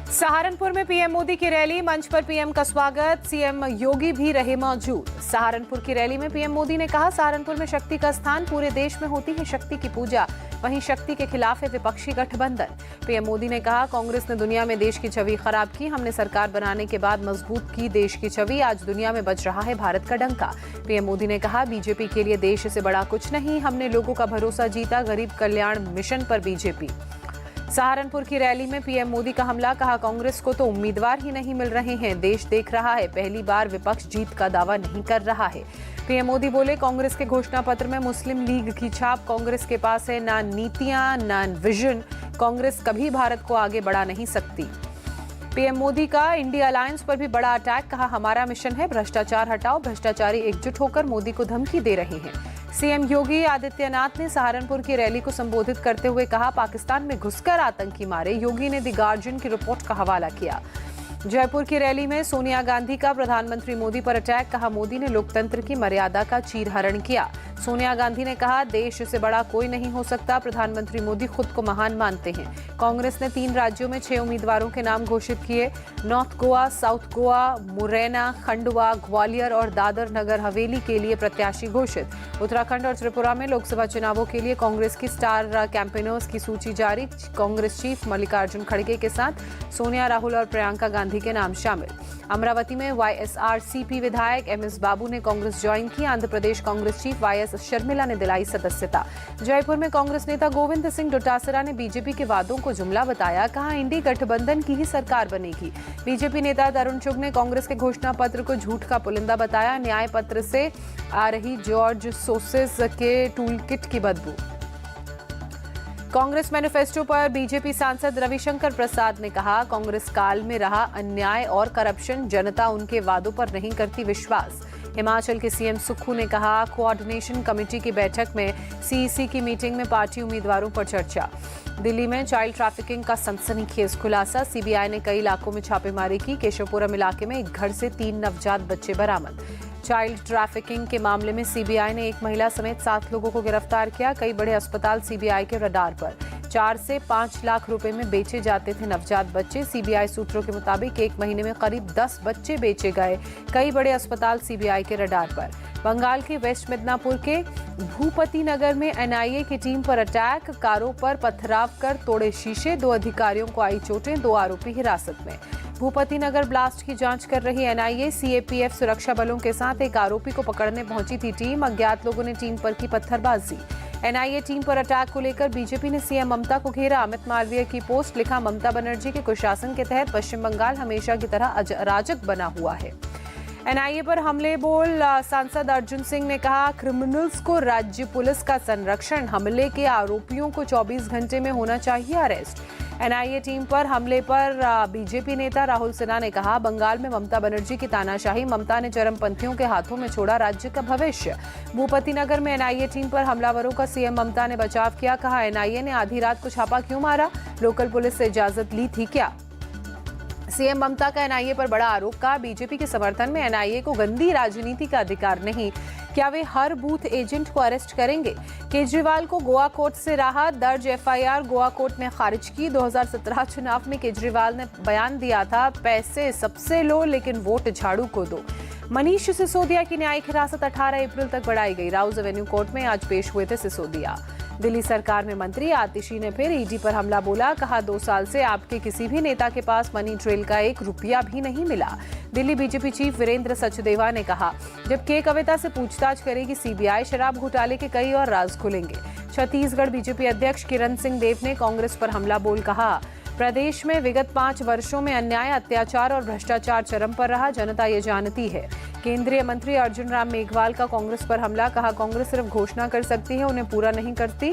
सहारनपुर में पीएम मोदी की रैली, मंच पर पीएम का स्वागत, सीएम योगी भी रहे मौजूद। सहारनपुर की रैली में पीएम मोदी ने कहा, सहारनपुर में शक्ति का स्थान, पूरे देश में होती है शक्ति की पूजा, वहीं शक्ति के खिलाफ है विपक्षी गठबंधन। पीएम मोदी ने कहा, कांग्रेस ने दुनिया में देश की छवि खराब की, हमने सरकार बनाने के बाद मजबूत की देश की छवि, आज दुनिया में बज रहा है भारत का डंका। पीएम मोदी ने कहा, बीजेपी के लिए देश से बड़ा कुछ नहीं, हमने लोगों का भरोसा जीता, गरीब कल्याण मिशन पर बीजेपी। सहारनपुर की रैली में पीएम मोदी का हमला, कहा कांग्रेस को तो उम्मीदवार ही नहीं मिल रहे हैं, देश देख रहा है, पहली बार विपक्ष जीत का दावा नहीं कर रहा है। पीएम मोदी बोले, कांग्रेस के घोषणा पत्र में मुस्लिम लीग की छाप, कांग्रेस के पास है ना नीतियां ना विजन, कांग्रेस कभी भारत को आगे बढ़ा नहीं सकती। पीएम मोदी का इंडिया अलायंस पर भी बड़ा अटैक, कहा हमारा मिशन है भ्रष्टाचार हटाओ, भ्रष्टाचारी एकजुट होकर मोदी को धमकी दे रहे हैं। सीएम योगी आदित्यनाथ ने सहारनपुर की रैली को संबोधित करते हुए कहा, पाकिस्तान में घुसकर आतंकी मारे, योगी ने द गार्जियन की रिपोर्ट का हवाला किया। जयपुर की रैली में सोनिया गांधी का प्रधानमंत्री मोदी पर अटैक, कहा मोदी ने लोकतंत्र की मर्यादा का चीरहरण किया। सोनिया गांधी ने कहा, देश से बड़ा कोई नहीं हो सकता, प्रधानमंत्री मोदी खुद को महान मानते हैं। कांग्रेस ने 3 राज्यों में 6 उम्मीदवारों के नाम घोषित किए, नॉर्थ गोवा, साउथ गोवा, मुरैना, खंडवा, ग्वालियर और दादर नगर हवेली के लिए प्रत्याशी घोषित। उत्तराखंड और त्रिपुरा में लोकसभा चुनावों के लिए कांग्रेस की स्टार कैंपेनर्स की सूची जारी, कांग्रेस चीफ मल्लिकार्जुन खड़गे के साथ सोनिया, राहुल और प्रियंका गांधी के नाम शामिल। अमरावती में वाईएसआरसीपी विधायक एमएस बाबू ने कांग्रेस ज्वाइन की, आंध्र प्रदेश कांग्रेस चीफ वाईएस शर्मिला ने दिलाई सदस्यता। जयपुर में कांग्रेस नेता गोविंद सिंह डोटासरा ने बीजेपी के वादों को जुमला बताया, कहा इंडी गठबंधन की ही सरकार बनेगी। बीजेपी नेता तरुण चुग ने कांग्रेस के घोषणा पत्र को झूठ का पुलिंदा बताया, न्याय पत्र से आ रही जॉर्ज सोसेस के टूल किट की बदबू। कांग्रेस मैनिफेस्टो पर बीजेपी सांसद रविशंकर प्रसाद ने कहा, कांग्रेस काल में रहा अन्याय और करप्शन, जनता उनके वादों पर नहीं करती विश्वास। हिमाचल के सीएम सुक्खू ने कहा, कोऑर्डिनेशन कमेटी की बैठक में सीईसी की मीटिंग में पार्टी उम्मीदवारों पर चर्चा। दिल्ली में चाइल्ड ट्रैफिकिंग का सनसनीखेज खुलासा, सीबीआई ने कई इलाकों में छापेमारी की, केशवपुरम इलाके में एक घर से 3 नवजात बच्चे बरामद। चाइल्ड ट्रैफिकिंग के मामले में सीबीआई ने एक महिला समेत 7 लोगों को गिरफ्तार किया, कई बड़े अस्पताल सीबीआई के रडार पर। 4 से 5 लाख रुपए में बेचे जाते थे नवजात बच्चे, सीबीआई सूत्रों के मुताबिक 1 महीने में करीब 10 बच्चे बेचे गए, कई बड़े अस्पताल सीबीआई के रडार पर। बंगाल के वेस्ट मिदनापुर के भूपति नगर में एनआईए की टीम पर अटैक, कारों पर पथराव कर तोड़े शीशे, 2 अधिकारियों को आई चोटें, 2 आरोपी हिरासत में। भूपति नगर ब्लास्ट की जांच कर रही एनआईए, सीएपीएफ सुरक्षा बलों के साथ एक आरोपी को पकड़ने पहुंची थी टीम, अज्ञात लोगों ने टीम पर की पत्थरबाजी। एनआईए टीम पर अटैक को लेकर बीजेपी ने सीएम ममता को घेरा, अमित मालवीय की पोस्ट, लिखा ममता बनर्जी के कुशासन के तहत पश्चिम बंगाल हमेशा की तरह अराजक बना हुआ है। एनआईए पर हमले बोल सांसद अर्जुन सिंह ने कहा, क्रिमिनल्स को राज्य पुलिस का संरक्षण, हमले के आरोपियों को 24 घंटे में होना चाहिए अरेस्ट। एनआईए टीम पर हमले पर बीजेपी नेता राहुल सिन्हा ने कहा, बंगाल में ममता बनर्जी की तानाशाही, ममता ने चरमपंथियों के हाथों में छोड़ा राज्य का भविष्य। भूपति नगर में एनआईए टीम पर हमलावरों का सीएम ममता ने बचाव किया, कहा एनआईए ने आधी रात को छापा क्यों मारा, लोकल पुलिस से इजाजत ली थी क्या। सीएम ममता का एनआईए पर बड़ा आरोप, कहा बीजेपी के समर्थन में एनआईए को गंदी राजनीति का अधिकार नहीं, क्या वे हर बूथ एजेंट को अरेस्ट करेंगे। केजरीवाल को गोवा कोर्ट से राहत, दर्ज एफआईआर गोवा कोर्ट ने खारिज की। 2017 चुनाव में केजरीवाल ने बयान दिया था, पैसे सबसे लो लेकिन वोट झाड़ू को दो। मनीष सिसोदिया की न्यायिक हिरासत 18 अप्रैल तक बढ़ाई गई, राउज एवेन्यू कोर्ट में आज पेश हुए थे सिसोदिया। दिल्ली सरकार में मंत्री आतिशी ने फिर ईडी पर हमला बोला, कहा 2 साल से आपके किसी भी नेता के पास मनी ट्रेल का 1 रुपया भी नहीं मिला। दिल्ली बीजेपी चीफ वीरेंद्र सचदेवा ने कहा, जब के कविता से पूछताछ करेगी सीबीआई, शराब घोटाले के कई और राज खुलेंगे। छत्तीसगढ़ बीजेपी अध्यक्ष किरण सिंह देव ने कांग्रेस पर हमला बोल कहा, प्रदेश में विगत 5 वर्षों में अन्याय, अत्याचार और भ्रष्टाचार चरम पर रहा, जनता ये जानती है। केंद्रीय मंत्री अर्जुन राम मेघवाल का कांग्रेस पर हमला, कहा कांग्रेस सिर्फ घोषणा कर सकती है, उन्हें पूरा नहीं करती।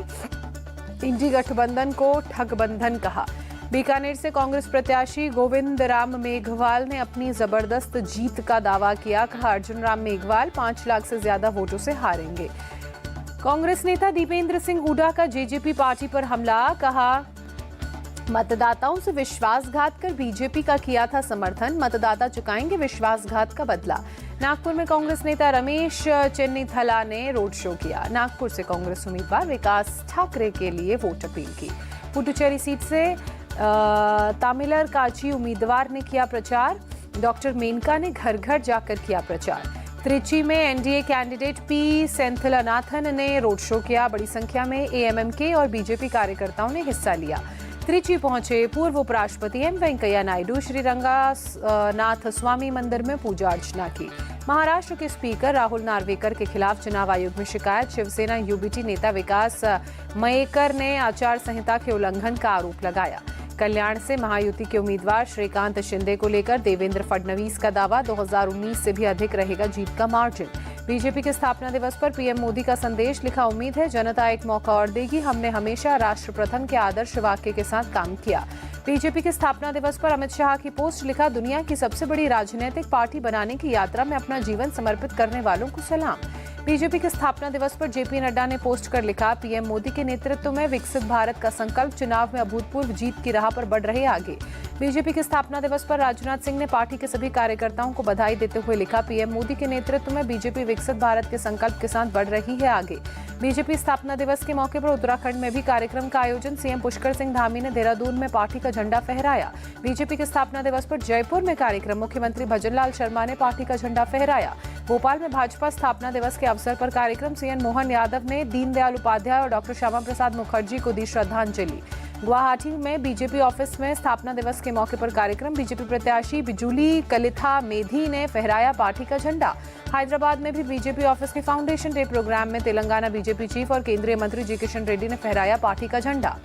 इंडी गठबंधन को ठगबंधन कहा। बीकानेर से कांग्रेस प्रत्याशी गोविंद राम मेघवाल ने अपनी जबरदस्त जीत का दावा किया, कहा अर्जुन राम मेघवाल 5 लाख से ज्यादा वोटों से हारेंगे। कांग्रेस नेता दीपेंद्र सिंह हुड्डा का जेजेपी पार्टी पर हमला, कहा मतदाताओं से विश्वासघात कर बीजेपी का किया था समर्थन, मतदाता चुकाएंगे विश्वासघात का बदला। नागपुर में कांग्रेस नेता रमेश चेन्नीथला ने रोड शो किया। नागपुर से कांग्रेस उम्मीदवार विकास ठाकरे के लिए वोट अपील की। पुडुचेरी सीट से तामिलर काची उम्मीदवार ने किया प्रचार। डॉक्टर मेनका ने घर घर जाकर किया प्रचार। त्रिची में एनडीए कैंडिडेट पी सेंथिलनाथन ने रोड शो किया। बड़ी संख्या में एएमएमके और बीजेपी कार्यकर्ताओं ने हिस्सा लिया। त्रिची पहुंचे पूर्व उपराष्ट्रपति एम वेंकैया नायडू श्री रंगनाथ स्वामी मंदिर में पूजा अर्चना की। महाराष्ट्र के स्पीकर राहुल नार्वेकर के खिलाफ चुनाव आयोग में शिकायत। शिवसेना यूबीटी नेता विकास मयेकर ने आचार संहिता के उल्लंघन का आरोप लगाया। कल्याण से महायुति के उम्मीदवार श्रीकांत शिंदे को लेकर देवेंद्र फडणवीस का दावा, 2019 से भी अधिक रहेगा जीत का मार्जिन। बीजेपी के स्थापना दिवस पर पीएम मोदी का संदेश, लिखा उम्मीद है जनता एक मौका और देगी, हमने हमेशा राष्ट्र प्रथम के आदर्श वाक्य के साथ काम किया। बीजेपी के स्थापना दिवस पर अमित शाह की पोस्ट, लिखा दुनिया की सबसे बड़ी राजनीतिक पार्टी बनाने की यात्रा में अपना जीवन समर्पित करने वालों को सलाम। बीजेपी के स्थापना दिवस पर जेपी नड्डा ने पोस्ट कर लिखा, पीएम मोदी के नेतृत्व में विकसित भारत का संकल्प चुनाव में अभूतपूर्व जीत की राह पर बढ़ रहे आगे। बीजेपी के स्थापना दिवस पर राजनाथ सिंह ने पार्टी के सभी कार्यकर्ताओं को बधाई देते हुए लिखा, पीएम मोदी के नेतृत्व में बीजेपी विकसित भारत के संकल्प के साथ बढ़ रही है आगे। बीजेपी स्थापना दिवस के मौके पर उत्तराखंड में भी कार्यक्रम का आयोजन। सीएम पुष्कर सिंह धामी ने देहरादून में पार्टी का झंडा फहराया। बीजेपी के स्थापना दिवस पर जयपुर में कार्यक्रम, मुख्यमंत्री भजनलाल शर्मा ने पार्टी का झंडा फहराया। भोपाल में भाजपा स्थापना दिवस के अवसर पर कार्यक्रम, सीएम मोहन यादव ने दीनदयाल उपाध्याय और डॉक्टर श्यामा प्रसाद मुखर्जी को दी श्रद्धांजलि। गुवाहाटी में बीजेपी ऑफिस में स्थापना दिवस के मौके पर कार्यक्रम, बीजेपी प्रत्याशी बिजुली कलिथा मेधी ने फहराया पार्टी का झंडा। हैदराबाद में भी बीजेपी ऑफिस के फाउंडेशन डे प्रोग्राम में तेलंगाना बीजेपी चीफ और केंद्रीय मंत्री जी किशन रेड्डी ने फहराया पार्टी का झंडा।